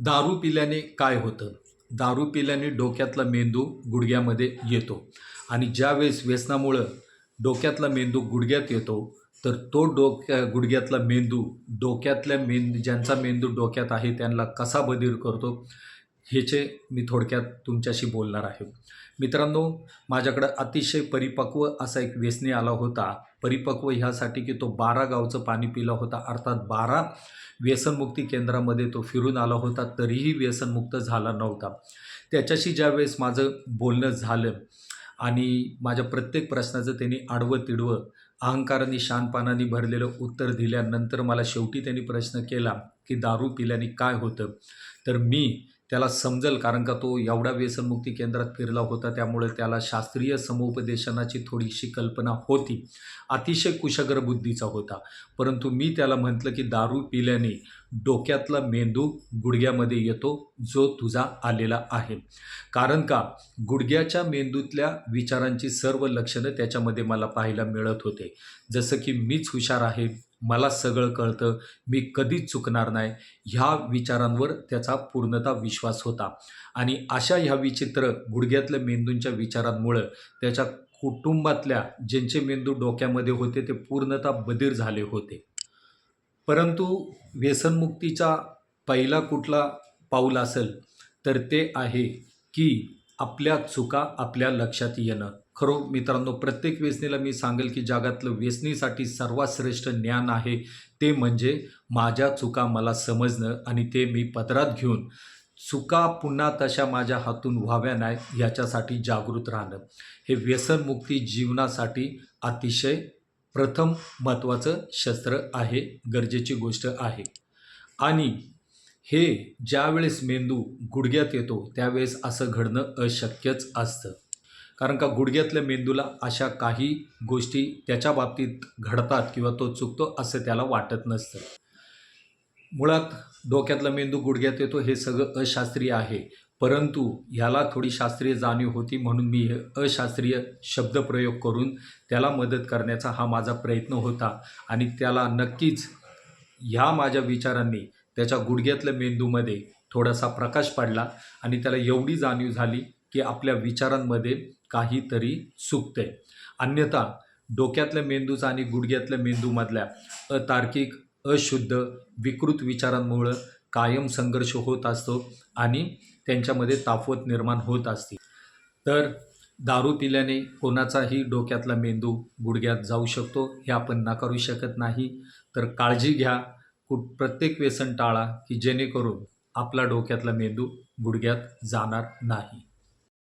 दारू पिल्याने काय होतं? दारू पिल्याने डोक्यातला मेंदू गुडघ्यामध्ये येतो आणि ज्यावेळेस व्यसनामुळं डोक्यातला मेंदू गुडघ्यात येतो, तर तो गुडघ्यातला मेंदू ज्यांचा मेंदू डोक्यात आहे त्यांना कसा बधीर करतो, ह्याचे मी थोडक्यात तुमच्याशी बोलणार आहे. मित्रांनो, माझ्याकडं अतिशय परिपक्व असा एक व्यसनी आला होता. परिपक्व ह्यासाठी की तो 12 गावचं पाणी पिला होता. अर्थात 12 व्यसनमुक्ती केंद्रामध्ये तो फिरून आला होता, तरीही व्यसनमुक्त झाला नव्हता. त्याच्याशी ज्यावेळेस माझं बोलणं झालं आणि माझ्या प्रत्येक प्रश्नाचं त्यांनी आडवं-तिडवं, अहंकाराने, शहाणपणाने भरलेलं उत्तर दिल्यानंतर मला शेवटी त्यांनी प्रश्न केला, की दारू पिल्याने काय होतं? तर मी त्याला समजेल, कारण का तो एवढा व्यसनमुक्ती केंद्रात फिरला होता, त्यामुळे त्याला शास्त्रीय समुपदेशनाची थोडीशी कल्पना होती. अतिशय कुशाग्र बुद्धीचा होता. परंतु मी त्याला म्हटलं, की दारू पिल्याने डोक्यातला मेंदू गुडघ्यामध्ये येतो, जो तुझा आलेला आहे. कारण का गुडघ्याच्या मेंदूतल्या विचारांची सर्व लक्षणं त्याच्यामध्ये मला पाहायला मिळत होते. जसं की मीच हुशार आहे, मला सगळं कळतं, मी कधीच चुकणार नाही, ह्या विचारांवर त्याचा पूर्णतः विश्वास होता. आणि अशा ह्या विचित्र गुडघ्यातल्या मेंदूंच्या विचारांमुळं त्याच्या कुटुंबातल्या ज्यांचे मेंदू डोक्यामध्ये होते ते पूर्णतः बधीर झाले होते. परंतु व्यसनमुक्तीचा पहिला कुठला पाऊल असेल, तर ते आहे की आपल्या चुका आपल्या लक्षात येणं. मित्रांनो, प्रत्येक व्यसनीला मी सांगेल की जगातलं व्यसनीसाठी सर्वात श्रेष्ठ ज्ञान आहे, ते म्हणजे माझ्या चुका मला समजणं आणि ते मी पदरात घेऊन चुका पुन्हा तशा माझ्या हातून व्हाव्या नाही याच्यासाठी जागृत राहणं. हे व्यसनमुक्ती जीवनासाठी अतिशय प्रथम महत्त्वाचं शस्त्र आहे, गरजेची गोष्ट आहे. आणि हे ज्यावेळेस मेंदू गुडघ्यात येतो त्यावेळेस असं घडणं अशक्यच असतं. कारण का गुडघ्यातल्या मेंदूला अशा काही गोष्टी त्याच्या बाबतीत घडतात किंवा तो चुकतो असं त्याला वाटत नसतं. मुळात डोक्यातला मेंदू गुडघ्यात येतो हे सगळं अशास्त्रीय आहे. परंतु ह्याला थोडी शास्त्रीय जाणीव होती, म्हणून मी हे अशास्त्रीय शब्दप्रयोग करून त्याला मदत करण्याचा हा माझा प्रयत्न होता. आणि त्याला नक्कीच ह्या माझ्या विचारांनी त्याच्या गुडघ्यातल्या मेंदूमध्ये थोडासा प्रकाश पडला आणि त्याला एवढी जाणीव झाली की आपल्या विचारांमध्ये काहीतरी चुकतंय. अन्यथा डोक्यातल्या मेंदूचा आणि गुडघ्यातल्या मेंदूमधल्या अतार्किक, अशुद्ध, विकृत विचारांमुळं कायम संघर्ष होत असतो आणि त्यांच्यामध्ये ताफवत निर्माण होत असते. तर दारू पिल्याने कोणाचाही डोक्यातला मेंदू गुडघ्यात जाऊ शकतो, हे आपण नाकारू शकत नाही. तर काळजी घ्या, प्रत्येक व्यसन टाळा, की जेणेकरून आपला डोक्यातला मेंदू गुडघ्यात जाणार नाही.